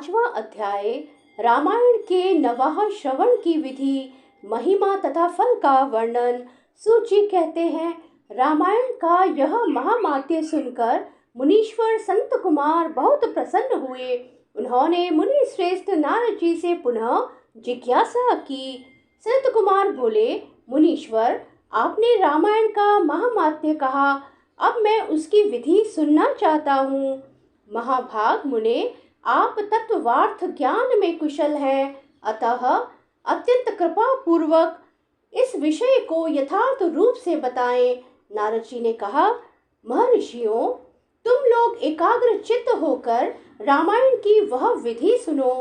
5वां अध्याय रामायण के नवाह श्रवण की विधि, महिमा तथा फल का वर्णन। सूची कहते हैं, रामायण का यह महामात्य सुनकर मुनीश्वर संत कुमार बहुत प्रसन्न हुए। उन्होंने मुनि श्रेष्ठ नारद जी से पुनः जिज्ञासा की। संत कुमार बोले, मुनीश्वर, आपने रामायण का महामात्य कहा, अब मैं उसकी विधि सुनना चाहता हूँ। महाभाग मुने, आप तत्वार्थ ज्ञान में कुशल हैं, अतः अत्यंत कृपा पूर्वक इस विषय को यथार्थ रूप से बताएं। नारद जी ने कहा, महर्षियों, तुम लोग एकाग्र चित्त होकर रामायण की वह विधि सुनो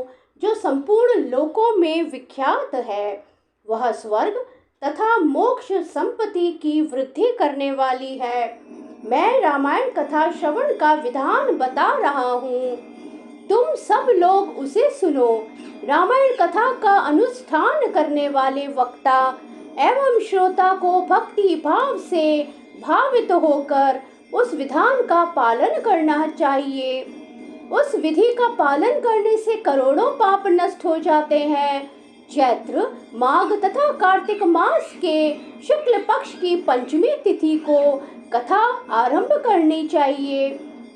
जो संपूर्ण लोकों में विख्यात है। वह स्वर्ग तथा मोक्ष संपत्ति की वृद्धि करने वाली है। मैं रामायण कथा श्रवण का विधान बता रहा हूँ, तुम सब लोग उसे सुनो। रामायण कथा का अनुष्ठान करने वाले वक्ता एवं श्रोता को भक्ति भाव से भावित होकर उस विधान का पालन करना चाहिए। उस विधि का पालन करने से करोड़ों पाप नष्ट हो जाते हैं। चैत्र, माघ तथा कार्तिक मास के शुक्ल पक्ष की पंचमी तिथि को कथा आरंभ करनी चाहिए।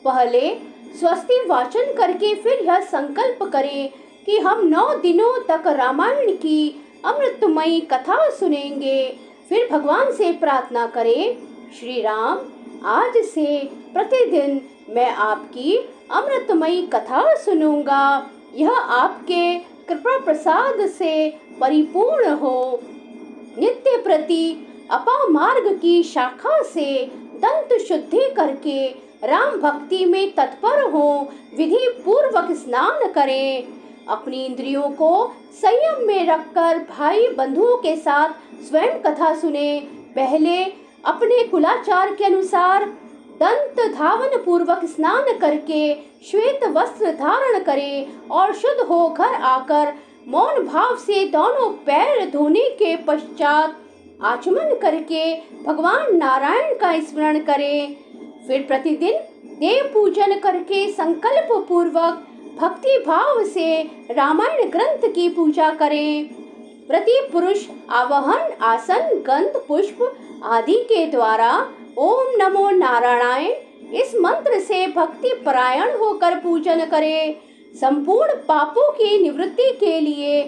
पहले स्वस्ति वाचन करके फिर यह संकल्प करें कि हम 9 दिनों तक रामायण की अमृतमयी कथा सुनेंगे। फिर भगवान से प्रार्थना करें, श्री राम, आज से प्रतिदिन मैं आपकी अमृतमयी कथा सुनूंगा। यह आपके कृपा प्रसाद से परिपूर्ण हो। नित्य प्रति अपामार्ग की शाखा से दंत शुद्धि करके राम भक्ति में तत्पर हो। विधि पूर्वक स्नान करें। अपनी इंद्रियों को संयम में रखकर भाई बंधुओं के साथ स्वयं कथा सुने। पहले अपने कुलाचार के अनुसार दंत धावन पूर्वक स्नान करके श्वेत वस्त्र धारण करें और शुद्ध हो घर आकर मौन भाव से दोनों पैर धोने के पश्चात आचमन करके भगवान नारायण का स्मरण करें। फिर प्रतिदिन देव पूजन करके संकल्प पूर्वक भक्ति भाव से रामायण ग्रंथ की पूजा करें। प्रति पुरुष आवाहन आसन गंध पुष्प आदि के द्वारा ओम नमो नारायणाय इस मंत्र से भक्ति परायण होकर पूजन करें। संपूर्ण पापों की निवृत्ति के लिए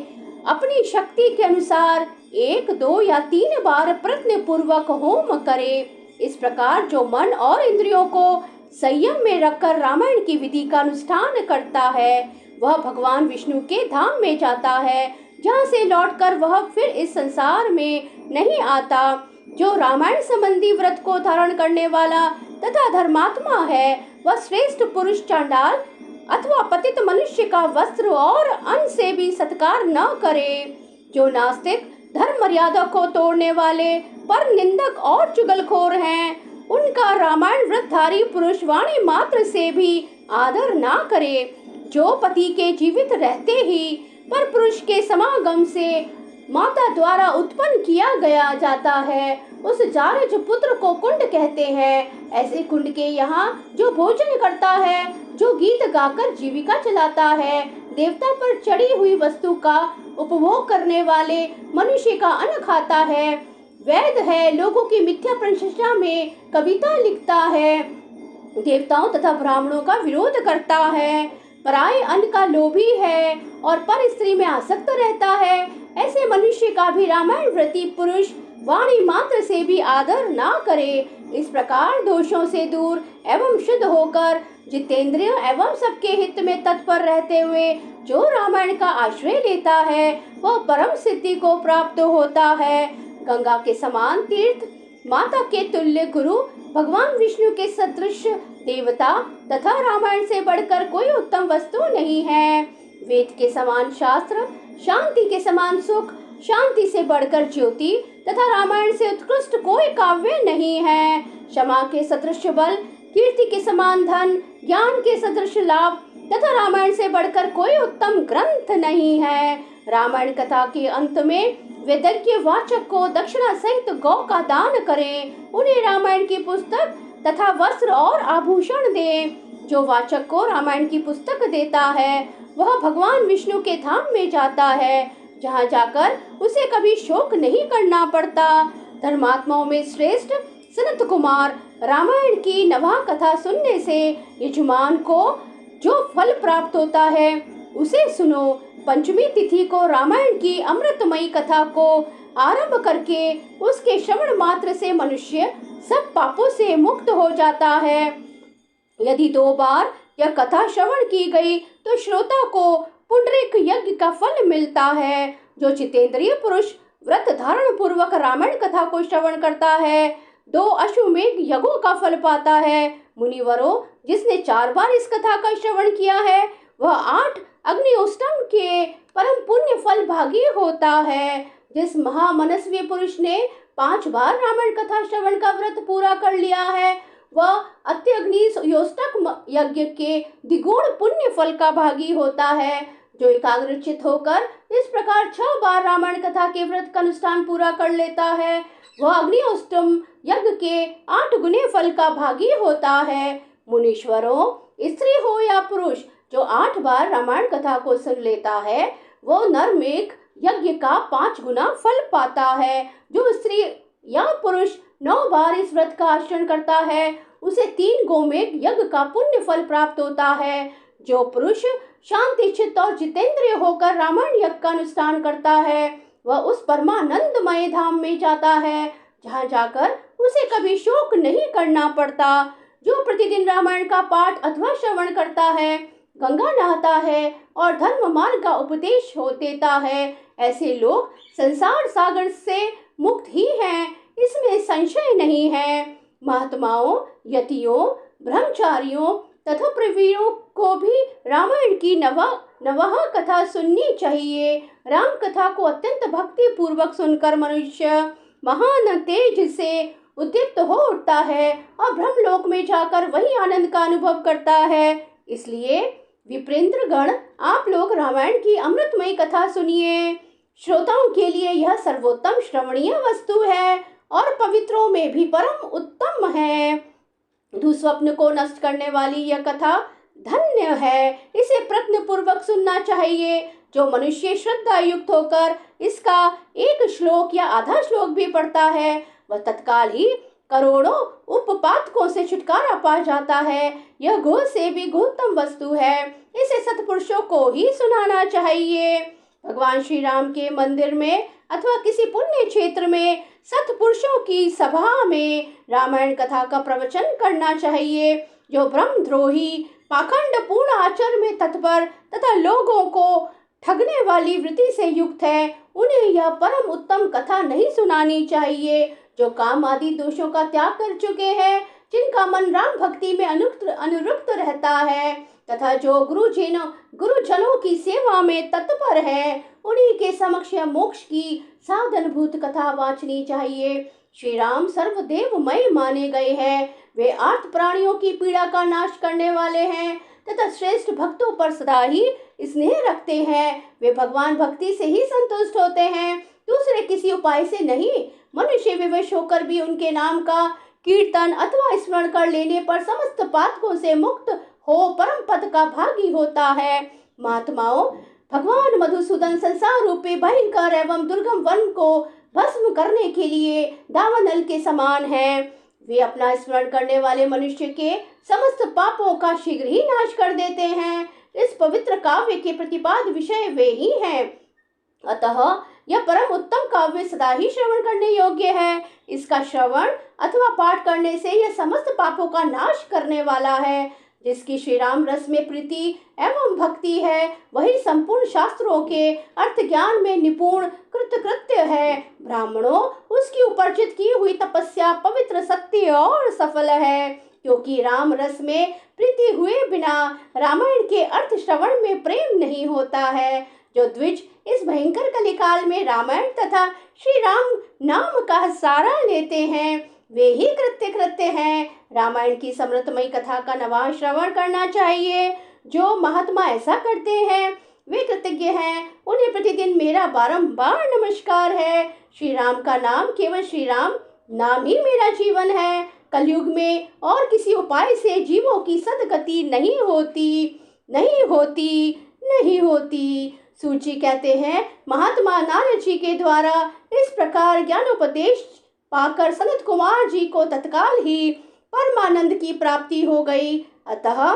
अपनी शक्ति के अनुसार 1, 2 या 3 बार प्रयत्न पूर्वक होम करें। इस प्रकार जो मन और इंद्रियों को संयम में रखकर रामायण की विधि का अनुष्ठान करता है, वह भगवान विष्णु के धाम में जाता है, जहाँ से लौटकर वह फिर इस संसार में नहीं आता। जो रामायण संबंधी व्रत को धारण करने वाला तथा धर्मात्मा है, वह श्रेष्ठ पुरुष चांडाल अथवा पतित मनुष्य का वस्त्र और अन्न से भी सत्कार न करे। जो नास्तिक धर्म मर्यादा को तोड़ने वाले पर निंदक और चुगलखोर हैं, उनका रामायण व्रतधारी पुरुष वाणी मात्र से भी आदर ना करे। जो पति के जीवित रहते ही पर पुरुष के समागम से माता द्वारा उत्पन्न किया गया जाता है, उस जारज पुत्र को कुंड कहते हैं। ऐसे कुंड के यहाँ जो भोजन करता है, जो गीत गाकर जीविका चलाता है, देवता पर चढ़ी हुई वस्तु का उपभोग करने वाले मनुष्य का अन्न खाता है, वैद है, लोगों की मिथ्या प्रशंसा में कविता लिखता है, देवताओं तथा ब्राह्मणों का विरोध करता है, पराये अन्न का लोभी है और पर स्त्री में आसक्त रहता है, ऐसे मनुष्य का भी रामायण व्रती पुरुष वाणी मात्र से भी आदर ना करे। इस प्रकार दोषों से दूर एवं शुद्ध होकर जितेंद्रिय एवं सबके हित में तत्पर रहते हुए जो रामायण का आश्रय लेता है, वह परम सिद्धि को प्राप्त होता है। गंगा के समान तीर्थ, माता के तुल्य गुरु, भगवान विष्णु के सदृश देवता तथा रामायण से बढ़कर कोई उत्तम वस्तु नहीं है। वेद के समान शास्त्र, शांति के समान सुख, शांति से बढ़कर ज्योति तथा रामायण से उत्कृष्ट कोई काव्य नहीं है। क्षमा के सदृश बल, कीर्ति के समान धन, ज्ञान के सदृश लाभ तथा रामायण से बढ़कर कोई उत्तम ग्रंथ नहीं है। रामायण कथा के अंत में वेदज्ञ वाचक को दक्षिणा सहित गौ का दान करें। उन्हें रामायण की पुस्तक तथा वस्त्र और आभूषण दें। जो वाचक को रामायण की पुस्तक देता है, वह भगवान विष्णु के धाम में जाता है, जहाँ जाकर उसे कभी शोक नहीं करना पड़ता। धर्मात्माओं में श्रेष्ठ सनत कुमार, रामायण की नवा कथा सुनने से यजमान को जो फल प्राप्त होता है उसे सुनो। पंचमी तिथि को रामायण की अमृतमयी कथा को आरंभ करके उसके श्रवण मात्र से मनुष्य सब पापों से मुक्त हो जाता है। यदि 2 बार यह कथा श्रवण की गई तो श्रोता को पुंडरीक यज्ञ का फल मिलता है। जो जितेंद्रिय पुरुष व्रत धारण पूर्वक रामायण कथा को श्रवण करता है 2 अश्वमेघ यज्ञों का फल पाता है। मुनिवरों, जिसने 4 बार इस कथा का श्रवण किया है वह 8 अग्निहोष्टम के परम पुण्य फल भागी होता है। जिस महामनस्वी पुरुष ने 5 बार रामायण कथा श्रवण का व्रत पूरा कर लिया है वह अत्यग्निहोष्टक यज्ञ के द्विगुण पुण्य फल का भागी होता है। जो एकाग्रचित होकर इस प्रकार 6 बार रामायण कथा के व्रत का अनुष्ठान पूरा कर लेता है वह अग्निहोष्टम यज्ञ के 8 गुने फल का भागी होता है। मुनीश्वरों, स्त्री हो या पुरुष, जो 8 बार रामायण कथा को सुन लेता है वो नरमेघ यज्ञ का 5 गुना फल पाता है। जो स्त्री या पुरुष 9 बार इस व्रत का आचरण करता है उसे 3 गोमेघ यज्ञ का पुण्य फल प्राप्त होता है। जो पुरुष शांति चित्त और जितेंद्रिय होकर रामायण यज्ञ का अनुष्ठान करता है वह उस परमानंदमय धाम में जाता है, जहाँ जाकर उसे कभी शोक नहीं करना पड़ता। जो प्रतिदिन रामायण का पाठ अथवा श्रवण करता है, गंगा नहाता है और धर्म मार्ग का उपदेश हो देता है, ऐसे लोग संसार सागर से मुक्त ही हैं, इसमें संशय नहीं है। महात्माओं, यतियों, ब्रह्मचारियों तथा प्रवीरों को भी रामायण की नवह कथा सुननी चाहिए। राम कथा को अत्यंत भक्ति पूर्वक सुनकर मनुष्य महान तेज से उद्दीप्त हो उठता है और ब्रह्मलोक में जाकर वही आनंद का अनुभव करता है। इसलिए विप्रेंद्र गण, आप लोग रामायण की अमृतमयी कथा सुनिए। श्रोताओं के लिए यह सर्वोत्तम श्रवणीय वस्तु है और पवित्रों में भी परम उत्तम है। दुस्वप्न को नष्ट करने वाली यह कथा धन्य है, इसे प्रयत्न पूर्वक सुनना चाहिए। जो मनुष्य श्रद्धा युक्त होकर इसका एक श्लोक या आधा श्लोक भी पढ़ता है वह तत्काल ही करोड़ों उपपातकों से छुटकारा पा जाता है। यह गुह से भी गुहतम वस्तु है, इसे सत्पुरुषों को ही सुनाना चाहिए। भगवान श्री राम के मंदिर में अथवा किसी पुण्य क्षेत्र में सत्पुरुषों की सभा में रामायण कथा का प्रवचन करना चाहिए। जो ब्रह्मद्रोही, पाखंड पूर्ण आचरण में तत्पर तथा लोगों को ठगने वाली वृत्ति से युक्त है उन्हें यह परम उत्तम कथा नहीं सुनानी चाहिए। जो काम आदि दोषों का त्याग कर चुके हैं, जिनका मन राम भक्ति में अनुरक्त रहता है तथा जो गुरुजनों की सेवा में तत्पर है उन्हीं के समक्ष मोक्ष की साधनभूत कथा वाचनी चाहिए। श्री राम सर्वदेवमय माने गए हैं, वे आर्त प्राणियों की पीड़ा का नाश करने वाले हैं तथा श्रेष्ठ भक्तों पर सदा ही स्नेह रखते हैं। वे भगवान भक्ति से ही संतुष्ट होते हैं, दूसरे किसी उपाय से नहीं। मनुष्य विवश होकर भी उनके नाम का कीर्तन अथवा स्मरण कर लेने पर समस्त पातकों से मुक्त हो परम पद का भागी होता है। महात्माओं, भगवान मधुसूदन संसार रूपी भयंकर एवं दुर्गम वन को भस्म करने के लिए दावानल के समान हैं। वे अपना स्मरण करने वाले मनुष्य के समस्त पापों का शीघ्र ही नाश कर देते हैं। इस पवित्र काव्य के प्रतिपाद विषय वे ही हैं, अतः यह परम उत्तम काव्य सदा ही श्रवण करने योग्य है। इसका श्रवण अथवा पाठ करने से यह समस्त पापों का नाश करने वाला है। जिसकी श्री राम रस में प्रीति एवं भक्ति है वही संपूर्ण शास्त्रों के अर्थ ज्ञान में निपुण कृतकृत्य है। ब्राह्मणों, उसकी उपर्जित की हुई तपस्या पवित्र, सत्य और सफल है, क्योंकि राम रस में प्रीति हुए बिना रामायण के अर्थ श्रवण में प्रेम नहीं होता है। जो द्विज इस भयंकर कलिकाल में रामायण तथा श्री राम नाम का सहारा लेते हैं वे ही कृत्य हैं। रामायण की समृद्धमयी कथा का नवा श्रवण करना चाहिए। जो महात्मा ऐसा करते हैं वे कृतज्ञ हैं, उन्हें प्रतिदिन मेरा बारंबार नमस्कार है। श्री राम का नाम, केवल श्री राम नाम ही मेरा जीवन है। कलयुग में और किसी उपाय से जीवों की सदगति नहीं होती। नहीं होती। सूची कहते हैं, महात्मा नारद जी के द्वारा इस प्रकार ज्ञानोपदेश पाकर सनत कुमार जी को तत्काल ही परमानंद की प्राप्ति हो गई। अतः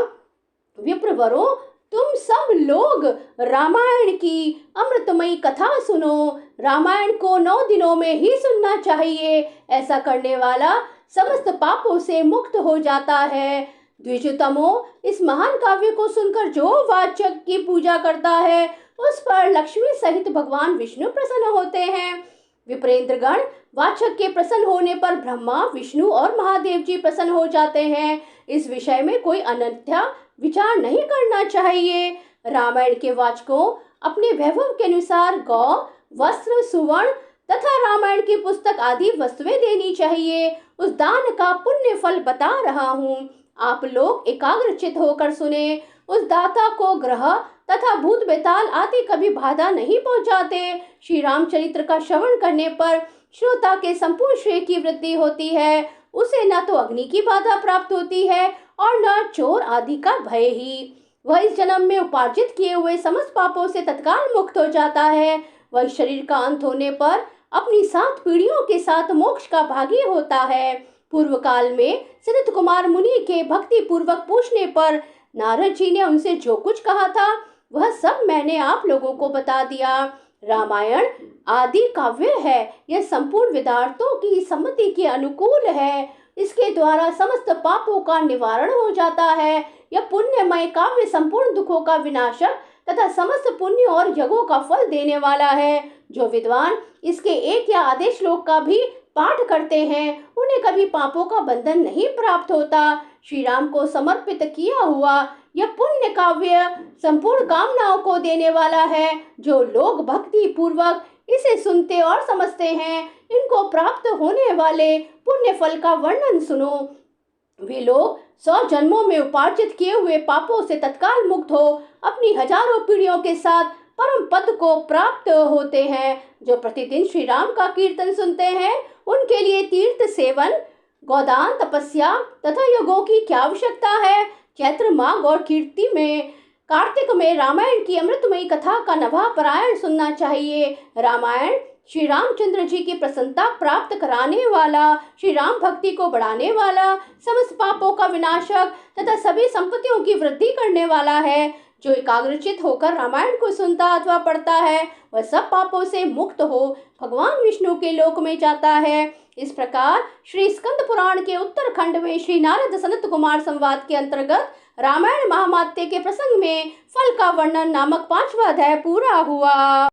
विप्रवरों, तुम सब लोग रामायण की अमृतमयी कथा सुनो। रामायण को 9 दिनों में ही सुनना चाहिए। ऐसा करने वाला समस्त पापों से मुक्त हो जाता है। द्विजतमो, इस महान काव्य को सुनकर जो वाचक की पूजा करता है, उस पर लक्ष्मी सहित भगवान विष्णु प्रसन्न होते हैं। विप्रेंद्रगण, वाचक के प्रसन्न होने पर ब्रह्मा, विष्णु और महादेव जी प्रसन्न हो जाते हैं। इस विषय में कोई अन्यथा विचार नहीं करना चाहिए। रामायण के वाचकों अपने वैभव के अनुसार गौ, वस्त्र, सुवर्ण तथा रामायण की पुस्तक आदि वस्तुएं देनी चाहिए। उस दान का पुण्य फल बता रहा हूँ, आप लोग एकाग्रचित होकर सुने। उस दाता को ग्रह तथा भूत बेताल आदि कभी बाधा नहीं पहुंचाते। श्री रामचरित्र का श्रवण करने पर श्रोता के संपूर्ण श्रेय की वृद्धि होती है। उसे न तो अग्नि की बाधा प्राप्त होती है और न चोर आदि का भय ही। वह इस जन्म में उपार्जित किए हुए समस्त पापों से तत्काल मुक्त हो जाता है। वह शरीर का अंत होने पर अपनी 7 पीढ़ियों के साथ मोक्ष का भागी होता है। पूर्व काल में सनत कुमार मुनि के भक्ति पूर्वक पूछने पर नारद जी ने उनसे जो कुछ कहा था, वह सब मैंने आप लोगों को बता दिया। रामायण आदि काव्य है। यह संपूर्ण वेदार्थों की सम्मति के अनुकूल है। इसके द्वारा समस्त पापों का निवारण हो जाता है। यह पुण्यमय काव्य संपूर्ण दुखों का विनाशक तथा समस्त पुण्य और यज्ञों का फल देने वाला है। जो विद्वान इसके एक या आधे श्लोक का भी पाठ करते हैं, उन्हें कभी पापों का बंधन नहीं प्राप्त होता। श्री राम को समर्पित किया हुआ यह पुण्य काव्य संपूर्ण कामनाओं को देने वाला है। जो लोग भक्ति पूर्वक इसे सुनते और समझते हैं, इनको प्राप्त होने वाले पुण्य फल का वर्णन सुनो। वे लोग 100 जन्मों में उपार्जित किए हुए पापों से तत्काल मुक्त हो अपनी हजारों पीढ़ियों के साथ परम पद को प्राप्त होते हैं। जो प्रतिदिन श्री राम का कीर्तन सुनते हैं, उनके लिए तीर्थ सेवन, गोदान, तपस्या तथा यज्ञों की क्या आवश्यकता है। चैत्र माघ और कार्तिक में रामायण की अमृतमयी कथा का नभा पारायण सुनना चाहिए। रामायण श्री रामचंद्र जी की प्रसन्नता प्राप्त कराने वाला, श्री राम भक्ति को बढ़ाने वाला, समस्त पापों का विनाशक तथा सभी संपत्तियों की वृद्धि करने वाला है। जो एकाग्रचित होकर रामायण को सुनता अथवा पढ़ता है, वह सब पापों से मुक्त हो भगवान विष्णु के लोक में जाता है। इस प्रकार श्री स्कंद पुराण के उत्तरखंड में श्री नारद सनत कुमार संवाद के अंतर्गत रामायण महामात्य के प्रसंग में फल का वर्णन नामक 5वां अध्याय पूरा हुआ।